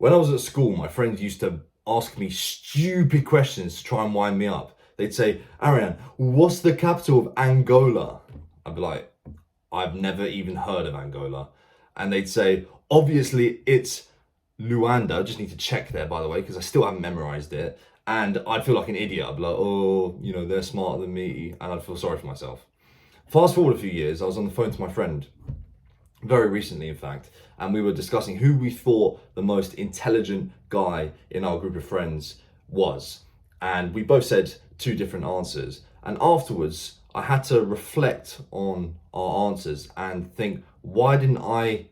When I was at school, my friends used to ask me stupid questions to try and wind me up. They'd say, Arian, what's the capital of Angola? I'd be like, I've never even heard of Angola. And they'd say, obviously it's Luanda. I just need to check there, by the way, because I still haven't memorized it. And I'd feel like an idiot. I'd be like, oh, they're smarter than me. And I'd feel sorry for myself. Fast forward a few years, I was on the phone to my friend, very recently in fact, and we were discussing who we thought the most intelligent guy in our group of friends was. And we both said two different answers. And afterwards, I had to reflect on our answers and think, why didn't I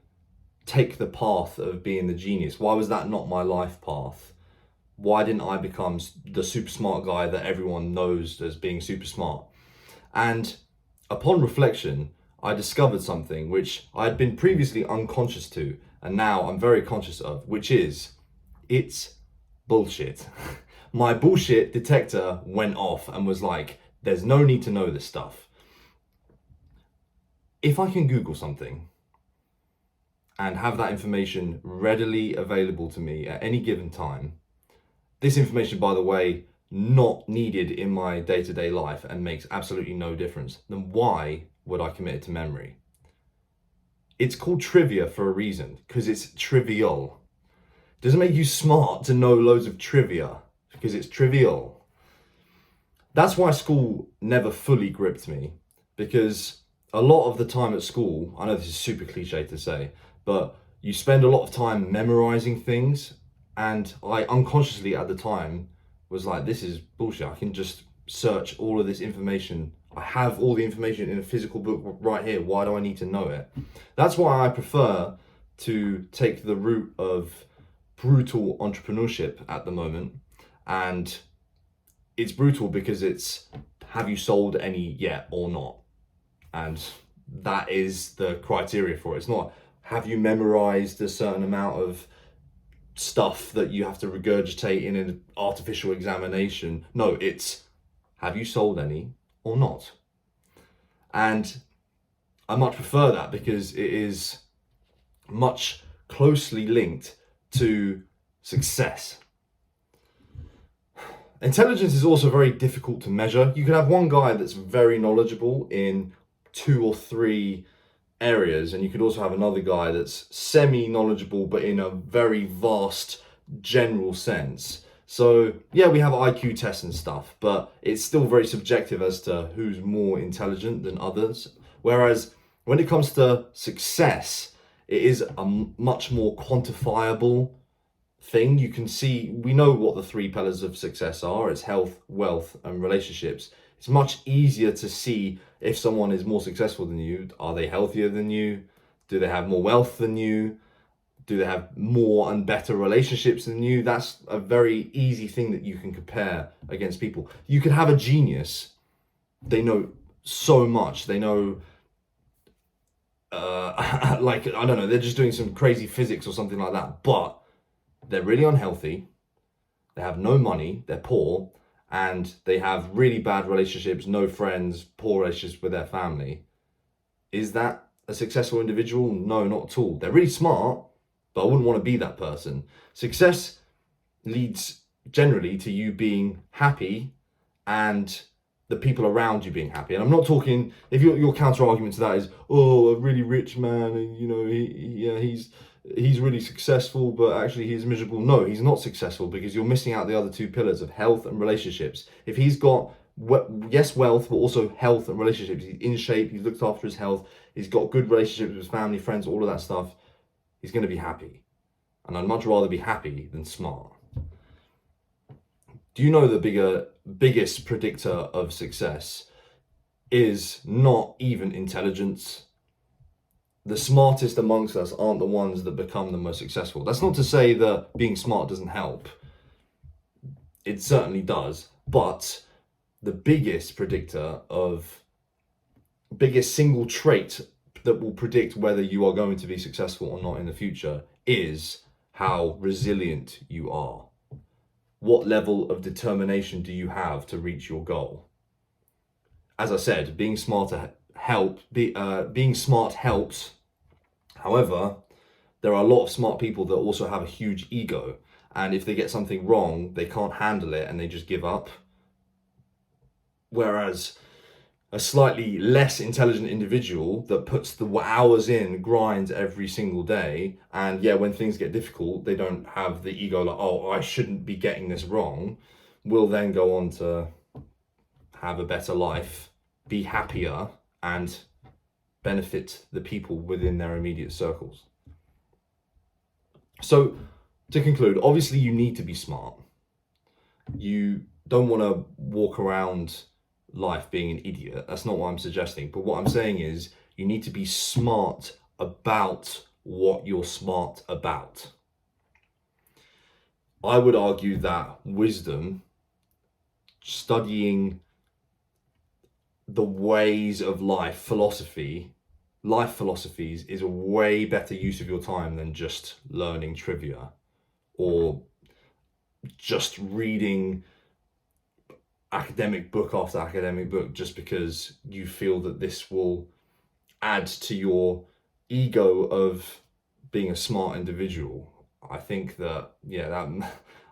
take the path of being the genius? Why was that not my life path? Why didn't I become the super smart guy that everyone knows as being super smart? And upon reflection, I discovered something which I had been previously unconscious to, and now I'm very conscious of, which is, it's bullshit. My bullshit detector went off and was like, there's no need to know this stuff. If I can Google something and have that information readily available to me at any given time, this information, by the way, not needed in my day-to-day life and makes absolutely no difference, then why would I commit it to memory? It's called trivia for a reason, because it's trivial. It doesn't make you smart to know loads of trivia, because it's trivial. That's why school never fully gripped me, because a lot of the time at school, I know this is super cliche to say, but you spend a lot of time memorizing things, and I unconsciously at the time was like, this is bullshit. I can just search all of this information. I have all the information in a physical book right here. Why do I need to know it? That's why I prefer to take the route of brutal entrepreneurship at the moment. And it's brutal because it's, have you sold any yet or not? And that is the criteria for it. It's not, have you memorized a certain amount of stuff that you have to regurgitate in an artificial examination. No, it's, have you sold any or not? And I much prefer that because it is much closely linked to success. Intelligence is also very difficult to measure. You can have one guy that's very knowledgeable in 2 or 3 areas, and you could also have another guy that's semi-knowledgeable but in a very vast general sense. So yeah, we have IQ tests and stuff, but it's still very subjective as to who's more intelligent than others. Whereas when it comes to success, it is a much more quantifiable thing. You can see, we know what the 3 pillars of success are. It's health, wealth, and relationships. It's much easier to see if someone is more successful than you. Are they healthier than you? Do they have more wealth than you? Do they have more and better relationships than you? That's a very easy thing that you can compare against people. You could have a genius. They know so much. They know, like, I don't know, they're just doing some crazy physics or something like that. But they're really unhealthy. They have no money. They're poor. And they have really bad relationships, no friends, poor relationships with their family. Is that a successful individual? No, not at all. They're really smart, but I wouldn't want to be that person. Success leads generally to you being happy and the people around you being happy. And I'm not talking, if your counter argument to that is, oh, a really rich man, and he's really successful, but actually he's miserable. No, he's not successful because you're missing out the other 2 pillars of health and relationships. If he's got, yes, wealth, but also health and relationships, he's in shape, he's looked after his health, he's got good relationships with his family, friends, all of that stuff, he's going to be happy. And I'd much rather be happy than smart. Do you know the biggest predictor of success is not even intelligence? The smartest amongst us aren't the ones that become the most successful. That's not to say that being smart doesn't help. It certainly does. But the biggest single trait that will predict whether you are going to be successful or not in the future is how resilient you are. What level of determination do you have to reach your goal? As I said, being smart helps. However, there are a lot of smart people that also have a huge ego. And if they get something wrong, they can't handle it and they just give up. Whereas a slightly less intelligent individual that puts the hours in, grinds every single day, and yeah, when things get difficult, they don't have the ego like, oh, I shouldn't be getting this wrong, will then go on to have a better life, be happier, and benefit the people within their immediate circles. So, to conclude, obviously you need to be smart. You don't want to walk around life being an idiot. That's not what I'm suggesting. But what I'm saying is you need to be smart about what you're smart about. I would argue that wisdom, studying the ways of life philosophies is a way better use of your time than just learning trivia or just reading academic book after academic book just because you feel that this will add to your ego of being a smart individual. I think that,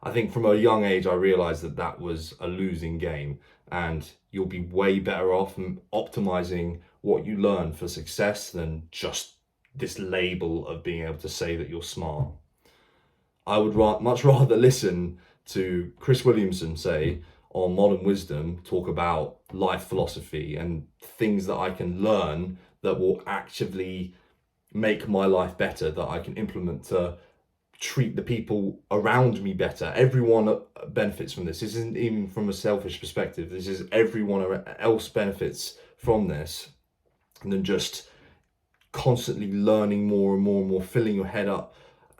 I think from a young age I realized that that was a losing game, and you'll be way better off optimizing what you learn for success than just this label of being able to say that you're smart. I would much rather listen to Chris Williamson say on Modern Wisdom, talk about life philosophy and things that I can learn that will actively make my life better, that I can implement to treat the people around me better. Everyone benefits from this. This isn't even from a selfish perspective. This is everyone else benefits from this. And then just constantly learning more and more and more, filling your head up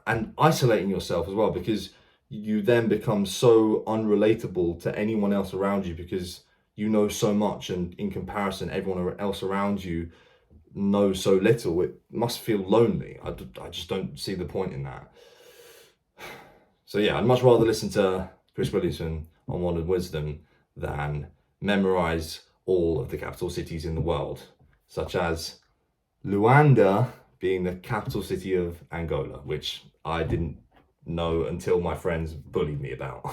and isolating yourself as well, because you then become so unrelatable to anyone else around you because you know so much, and in comparison everyone else around you knows so little. It must feel lonely. I just don't see the point in that. So yeah, I'd much rather listen to Chris Williamson on Modern Wisdom than memorize all of the capital cities in the world, such as Luanda being the capital city of Angola, which I didn't know until my friends bullied me about.